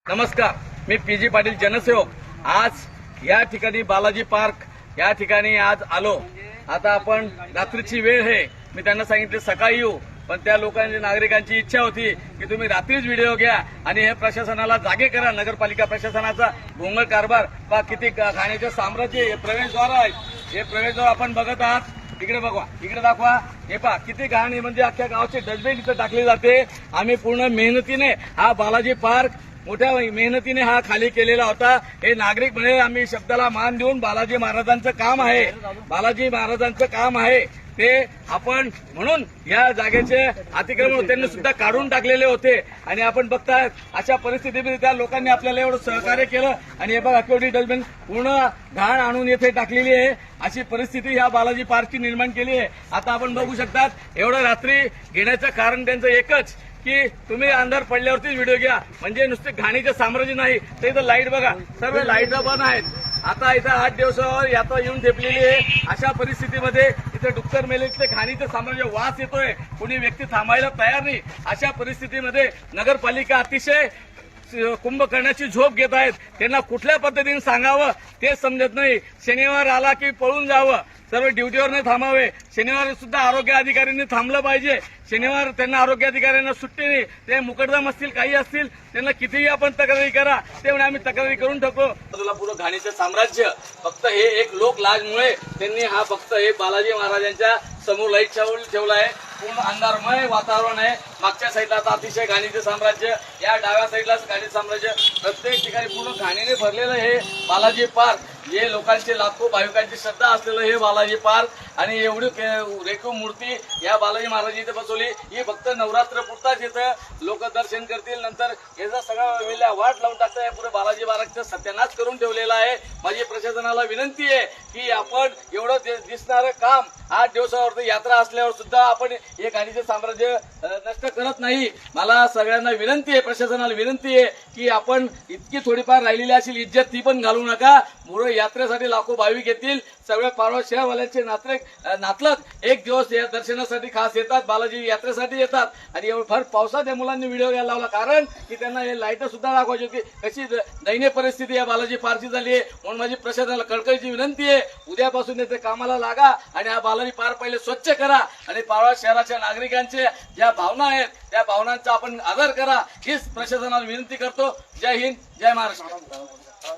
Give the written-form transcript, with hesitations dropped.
नमस्कार, मी पीजी पाटील जनसेवक। आज या ठिकाणी बालाजी पार्क या ठिकाणी आज आलो। आता आपण रात्रीची वेळ आहे, मी त्यांना सांगितले सकाळी येऊ, पण त्या लोकांची नागरिकांची इच्छा होती की तुम्ही रात्रीच व्हिडिओ घ्या आणि हे प्रशासनाला जागे करा। नगरपालिका प्रशासनाचा भोंगळ कारभार पहा, किती घाणीचे साम्राज्य। हे प्रवेशद्वार आहे, हे प्रवेशद्वार आपण बघत आहात। इकडे बघा, इकडे दाखवा, हे पहा किती घाण, म्हणजे अख्ख्या गावाचे डस्टबिन इथे टाकले जाते। आम्ही पूर्ण मेहनतीने हा बालाजी पार्क मोठ्या मेहनतीने हा खाली केलेला होता। हे नागरिक म्हणे आम्ही शब्दाला मान देऊन बालाजी महाराजांचं काम आहे, बालाजी महाराजांचं काम आहे ते आपण म्हणून या जागेचे अतिक्रमण त्यांनी सुद्धा काढून टाकलेले होते। आणि आपण बघताय अशा परिस्थितीमध्ये त्या लोकांनी आपल्याला एवढं सहकार्य केलं आणि हे बघा केवढी डस्टबिन पूर्ण घाण आणून येथे टाकलेली आहे। अशी परिस्थिती ह्या बालाजी पार्कची निर्माण केली आहे। आता आपण बघू शकतात, एवढं रात्री घेण्याचं कारण त्यांचं एकच की तुम्ही अंधार पडल्यावरतीच व्हिडिओ घ्या, म्हणजे नुसते घाणीचे साम्राज्य नाही। तर इथं लाईट बघा, सर्व लाईट बंद आहेत। आता इथं 8 दिवसावर यात्रा येऊन ठेपलेली आहे। अशा परिस्थितीमध्ये इथे डुक्कर मेलेचे घाणीचे साम्राज्य वास येतोय, कोणी व्यक्ती थांबायला तयार नाही। अशा परिस्थितीमध्ये नगरपालिका अतिशय कुंभकर्णाची झोप घेत आहेत। त्यांना कुठल्या पद्धतीने सांगावं ते समजत नाही। शनिवार आला की पळून जावं, सर्व ड्युटीवर नाही थांबावे। शनिवार सुद्धा आरोग्य अधिकाऱ्यांनी थांबलं पाहिजे। शनिवार त्यांना आरोग्य अधिकाऱ्यांना सुट्टी नाही, ते मुकदम असतील काही असतील, त्यांना कितीही आपण तक्रारी करा, ते म्हणे आम्ही तक्रारी करून टाकू। बाजूला पुरं घाणीचं साम्राज्य, फक्त हे एक लोकलाजमुळे त्यांनी हा फक्त हे बालाजी महाराजांच्या समोर लाईट ठेवला आहे। पूर्ण अंधारमय वातावरण आहे। मागच्या साईडला आता अतिशय घाणीचे साम्राज्य, या डाव्या साईडला घाणीचे साम्राज्य, प्रत्येक ठिकाणी पूर्ण घाणीने भरलेलं हे बालाजी पार्क। जे लोकांचे लाखो भाविकांची श्रद्धा असलेलं हे बालाजी पार्क आणि एवढी रेखीव मूर्ती या बालाजी महाराज इथे बसवली। ही फक्त नवरात्र पुरताच इथं लोक दर्शन करतील, नंतर याचा सगळा वेळेला वाट लावून टाकतं। पुढे बालाजी महाराजचं सत्यानाश करून ठेवलेला आहे। माझी प्रशासनाला विनंती आहे की आपण एवढं दिसणारं काम 8 दिवसावरती यात्रा असल्यावर सुद्धा आपण हे घाणीचे साम्राज्य नष्ट करत नाही। मला सगळ्यांना विनंती आहे, प्रशासनाला विनंती आहे की आपण इतकी थोडीफार राहिलेली असेल इज्जत ती पण घालू नका। मुळे यात्रेसाठी लाखो भाविक येतील, सगळ्या पारवा शहरवाल्यांचे नातलग एक दिवस या दर्शनासाठी खास येतात, बालाजी यात्रेसाठी येतात। आणि फार पावसात या मुलांनी व्हिडिओ घ्यायला लावला, कारण की त्यांना हे लाईट सुद्धा दाखवायची होती। कशी दयनीय परिस्थिती या बालाजी पार्कची झाली आहे। म्हणून माझी प्रशासनाला कळकळीची विनंती आहे, उद्यापासून येथे कामाला लागा आणि हा बालाजी पार्क पहिले स्वच्छ करा आणि पारवा शहराच्या नागरिकांच्या ज्या भावना आहेत त्या भावनांचा आपण आदर करा, हीच प्रशासनाला विनंती करतो। जय हिंद, जय महाराष्ट्र।